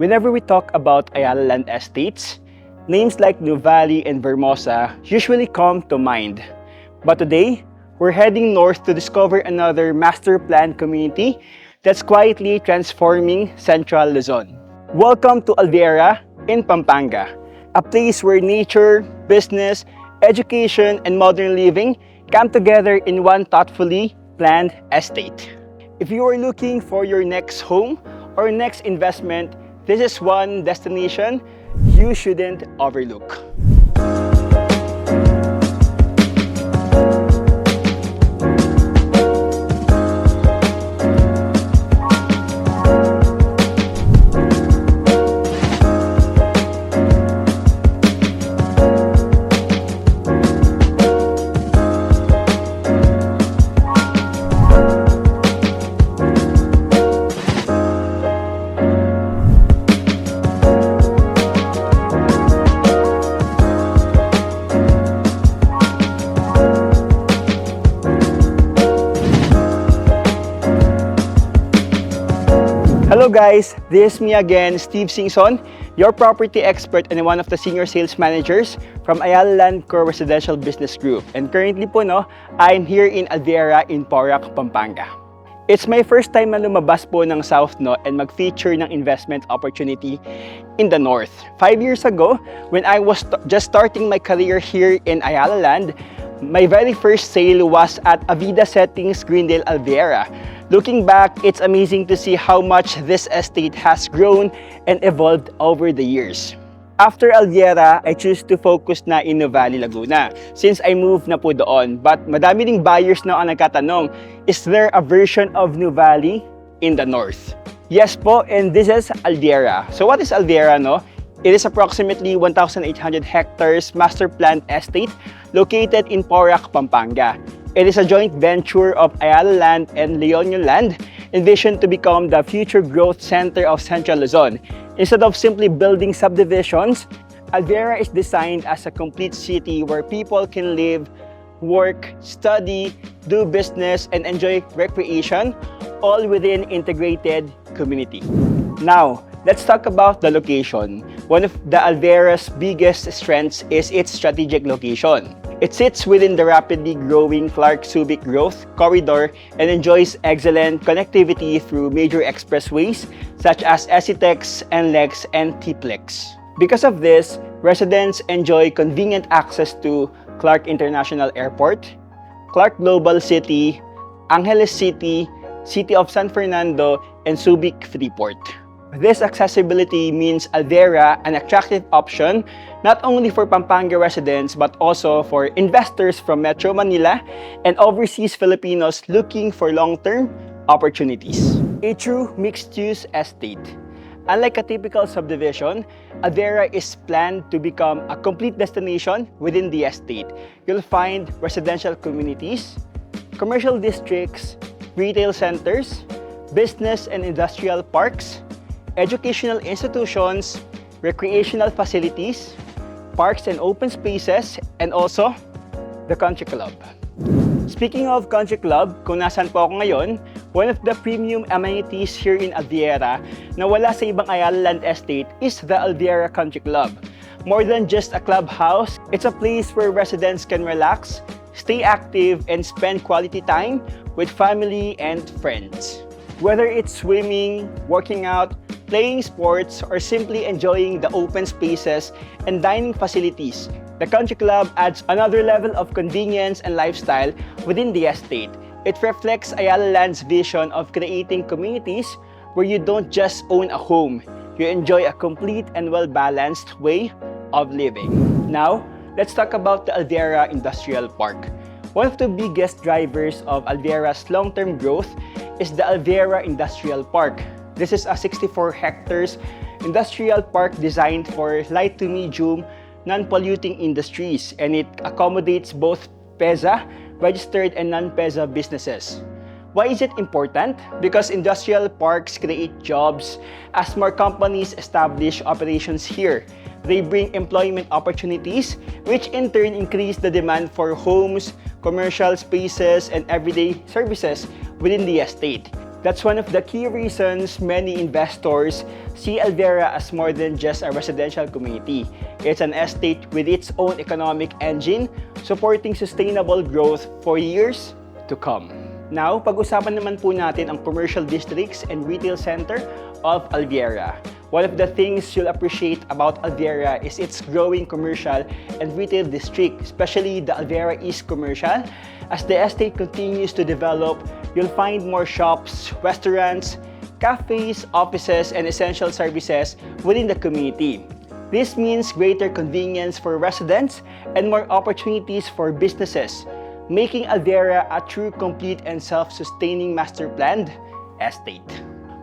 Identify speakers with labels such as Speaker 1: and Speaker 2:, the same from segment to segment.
Speaker 1: Whenever we talk about Ayala Land Estates, names like Nuvali and Vermosa usually come to mind. But today, we're heading north to discover another master plan community that's quietly transforming Central Luzon. Welcome to Alviera in Pampanga, a place where nature, business, education, and modern living come together in one thoughtfully planned estate. If you are looking for your next home or next investment, this is one destination you shouldn't overlook. Hello guys, this is me again, Steve Singson, your property expert and one of the senior sales managers from Ayala Land Core Residential Business Group. And currently po, I'm here in Alviera in Porac, Pampanga. It's my first time na lumabas po ng South and mag-feature ng investment opportunity in the North. 5 years ago, when I was just starting my career here in Ayala Land, my very first sale was at Avida Settings, Greendale, Alviera. Looking back, it's amazing to see how much this estate has grown and evolved over the years. After Alviera, I choose to focus na in Nuvali, Laguna since I moved na po doon. But madami ding buyers na ang nagkatanong, is there a version of Nuvali in the north? Yes po, and this is Alviera. So what is Alviera, It is approximately 1,800 hectares master planned estate located in Porac, Pampanga. It is a joint venture of Ayala Land and Leonio Land, envisioned to become the future growth center of Central Luzon. Instead of simply building subdivisions, Alviera is designed as a complete city where people can live, work, study, do business, and enjoy recreation, all within integrated community. Now, let's talk about the location. One of the Alviera's biggest strengths is its strategic location. It sits within the rapidly growing Clark-Subic Growth Corridor and enjoys excellent connectivity through major expressways such as SCTEX, NLEX, and TPLEX. Because of this, residents enjoy convenient access to Clark International Airport, Clark Global City, Angeles City, City of San Fernando, and Subic Freeport. This accessibility means Alviera an attractive option not only for Pampanga residents but also for investors from Metro Manila and overseas Filipinos looking for long-term opportunities. A true mixed-use estate. Unlike a typical subdivision, Alviera is planned to become a complete destination within the estate. You'll find residential communities, commercial districts, retail centers, business and industrial parks, educational institutions, recreational facilities, parks and open spaces, and also the country club. Speaking of country club, kung nasan po ako ngayon, one of the premium amenities here in Alviera na wala sa ibang Ayala Land Estate is the Alviera Country Club. More than just a clubhouse, it's a place where residents can relax, stay active, and spend quality time with family and friends. Whether it's swimming, working out, playing sports, or simply enjoying the open spaces and dining facilities, the country club adds another level of convenience and lifestyle within the estate. It reflects Ayala Land's vision of creating communities where you don't just own a home, you enjoy a complete and well-balanced way of living. Now, let's talk about the Alviera Industrial Park. One of the biggest drivers of Alviera's long-term growth is the Alviera Industrial Park. This is a 64 hectares industrial park designed for light to medium non-polluting industries, and it accommodates both PEZA, registered and non-PEZA businesses. Why is it important? Because industrial parks create jobs as more companies establish operations here. They bring employment opportunities, which in turn increase the demand for homes, commercial spaces, and everyday services within the estate. That's one of the key reasons many investors see Alviera as more than just a residential community. It's an estate with its own economic engine, supporting sustainable growth for years to come. Now, pag-usapan naman po natin ang commercial districts and retail center of Alviera. One of the things you'll appreciate about Alviera is its growing commercial and retail district, especially the Alviera East Commercial. As the estate continues to develop, you'll find more shops, restaurants, cafes, offices, and essential services within the community. This means greater convenience for residents and more opportunities for businesses, making Alviera a true, complete, and self-sustaining master-planned estate.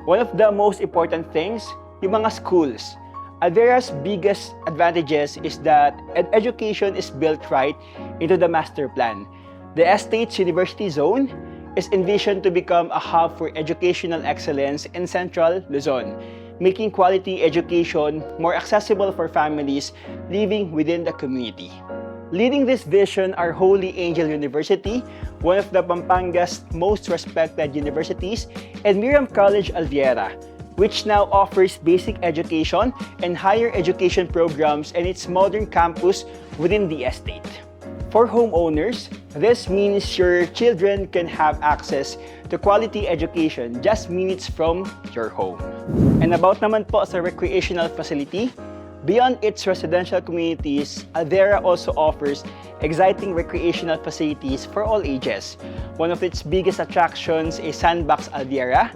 Speaker 1: One of the most important things, yung mga schools. Alviera's biggest advantages is that education is built right into the master plan. The estate's university zone is envisioned to become a hub for educational excellence in Central Luzon, making quality education more accessible for families living within the community. Leading this vision are Holy Angel University, one of the Pampanga's most respected universities, and Miriam College Alviera, which now offers basic education and higher education programs in its modern campus within the estate. For homeowners, this means your children can have access to quality education just minutes from your home. And about naman po sa recreational facility, beyond its residential communities, Alviera also offers exciting recreational facilities for all ages. One of its biggest attractions is Sandbox Alviera,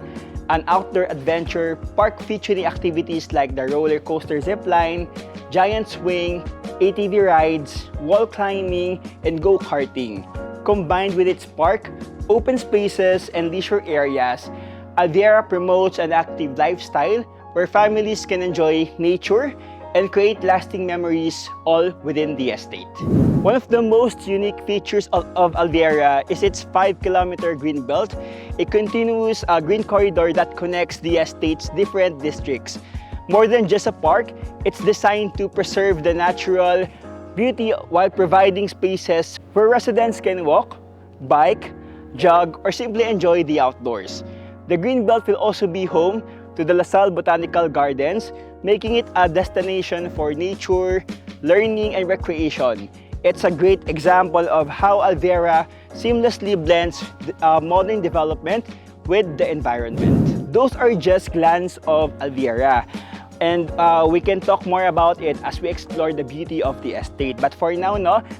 Speaker 1: an outdoor adventure park featuring activities like the roller coaster zipline, giant swing, ATV rides, wall climbing, and go-karting. Combined with its park, open spaces, and leisure areas, Alviera promotes an active lifestyle where families can enjoy nature and create lasting memories all within the estate. One of the most unique features of Alviera is its 5-kilometer green belt, a continuous green corridor that connects the estate's different districts. More than just a park, it's designed to preserve the natural beauty while providing spaces where residents can walk, bike, jog, or simply enjoy the outdoors. The green belt will also be home to the LaSalle Botanical Gardens, making it a destination for nature, learning, and recreation. It's a great example of how Alviera seamlessly blends modern development with the environment. Those are just glances of Alviera. And we can talk more about it as we explore the beauty of the estate. But for now,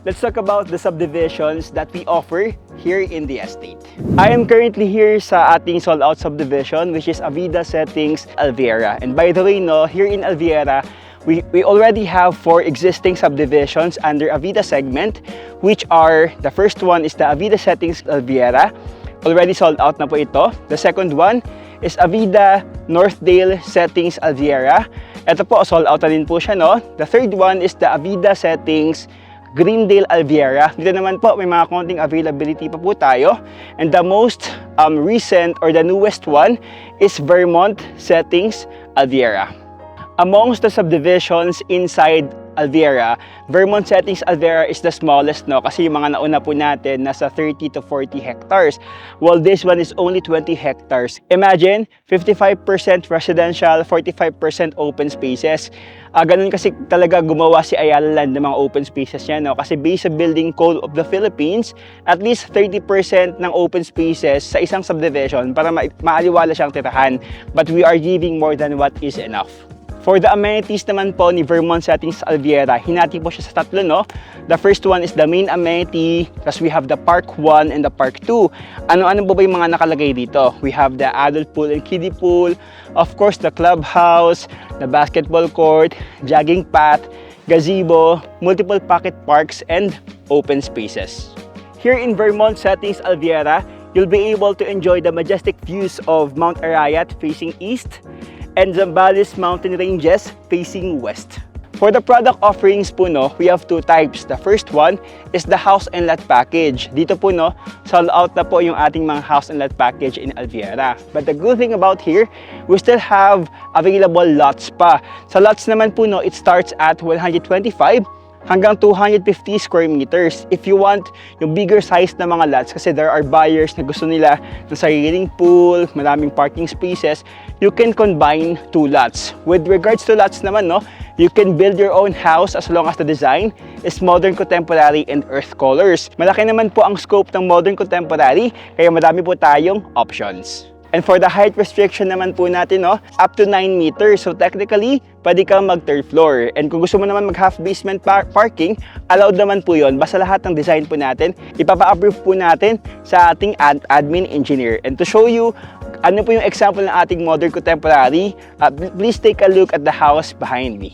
Speaker 1: let's talk about the subdivisions that we offer here in the estate. I am currently here sa ating sold-out subdivision, which is Avida Settings Alviera. And by the way, here in Alviera, we already have 4 existing subdivisions under Avida segment, which are, the first one is the Avida Settings Alviera. Already sold out na po ito. The second one is Avida Northdale Settings Alviera. Ito po, sold out na din po siya, The third one is the Avida Settings Greendale Alviera. Dito naman po, may mga konting availability pa po tayo. And the most recent or the newest one is Vermont Settings Alviera. Amongst the subdivisions inside Alviera, Vermont Settings Alviera is the smallest, kasi yung mga nauna po natin nasa 30 to 40 hectares, while this one is only 20 hectares. Imagine, 55% residential, 45% open spaces. Ganun kasi talaga gumawa si Ayala Land ng mga open spaces niya, kasi based sa Building Code of the Philippines, at least 30% ng open spaces sa isang subdivision para maaliwala siyang tirahan. But we are giving more than what is enough. For the amenities naman po ni Vermont Settings Alviera, hinati po siya sa tatlo, The first one is the main amenity, plus we have the Park 1 and the Park 2. Ano-ano po ba yung mga nakalagay dito? We have the adult pool and kiddie pool, of course the clubhouse, the basketball court, jogging path, gazebo, multiple pocket parks, and open spaces. Here in Vermont Settings Alviera, you'll be able to enjoy the majestic views of Mount Arayat facing east, and Zambales mountain ranges facing west. For the product offerings po, we have 2 types. The first one is the house and lot package. Dito po, sold out na po yung ating mga house and lot package in Alviera. But the good thing about here, we still have available lots pa. Sa lots naman po, it starts at 125 hanggang 250 square meters. If you want yung bigger size na mga lots, kasi there are buyers na gusto nila ng sariling pool, maraming parking spaces, you can combine 2 lots. With regards to lots naman, no, you can build your own house as long as the design is modern, contemporary, and earth colors. Malaki naman po ang scope ng modern contemporary, kaya madami po tayong options. And for the height restriction naman po natin, no, up to 9 meters. So technically, pwede kang mag third floor. And kung gusto mo naman mag half basement parking, allowed naman po yon. Basta lahat ng design po natin, ipapa-approve po natin sa ating admin engineer. And to show you ano po yung example ng ating modern contemporary, please take a look at the house behind me.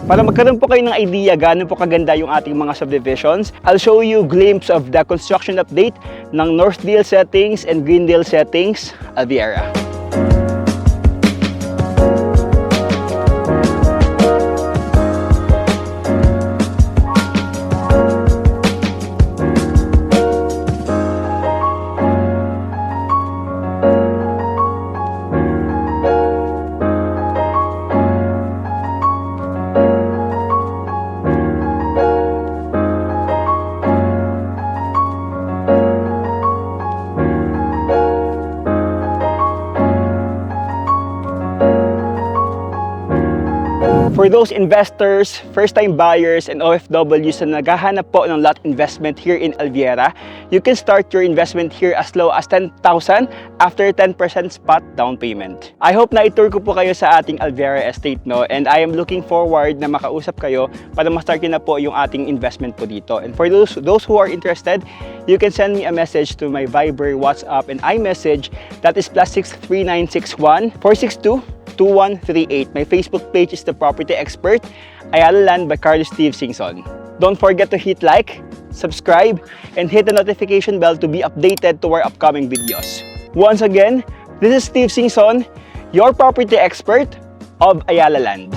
Speaker 1: Para magkaroon po kayo ng idea gaano po kaganda yung ating mga subdivisions, I'll show you a glimpse of the construction update ng Northdale settings and Greendale settings, Alviera. For those investors, first-time buyers, and OFWs na naghahanap po ng lot investment here in Alviera, you can start your investment here as low as 10,000 after 10% spot down payment. I hope na i-tour ko po kayo sa ating Alviera estate, no? And I am looking forward na makausap kayo para ma-start na po yung ating investment po dito. And for those who are interested, you can send me a message to my Viber, WhatsApp, and iMessage. That is +63961 462 2138. My Facebook page is The Property Expert, Ayala Land by Carlos Steve Singson. Don't forget to hit like, subscribe, and hit the notification bell to be updated to our upcoming videos. Once again, this is Steve Singson, your property expert of Ayala Land.